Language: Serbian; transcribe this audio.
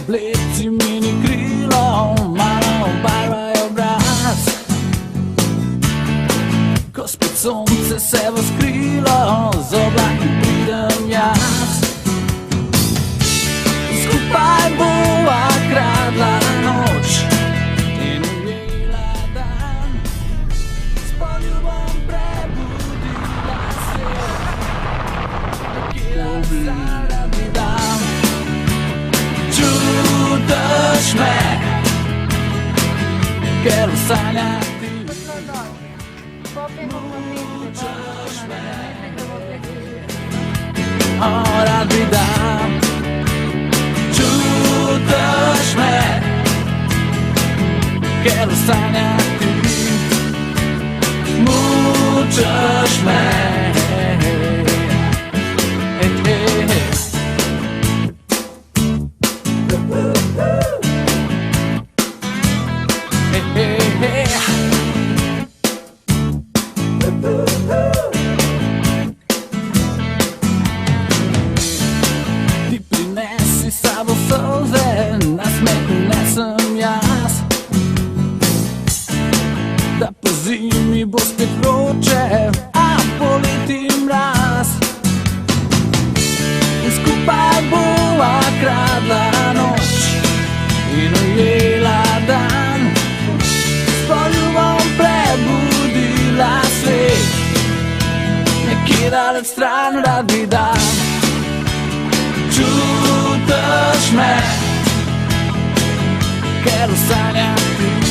Obleci mini krilo, malo obarvaj obraz. Ko spet sonce se bo skrilo, z oblaki pridem jaz. Skupaj bova kradla noč in ujela dan. S poljubom prebudila se, kila zaradi dan. Čutiš me, ker v sanjah ti mučiš me. Rad bi dam. Čutiš me, ker v sanjah ti mučiš me. Ti prinesi s sabo solze, nasmeh nesem jaz. Da po zimi bo spet vroče, a poleti mraz. In skupaj bova kradla noč in ujela dan. S poljubom prebudila svet, nekje daleč stran rad bi dan. Čutiš me, ker v sanjah ti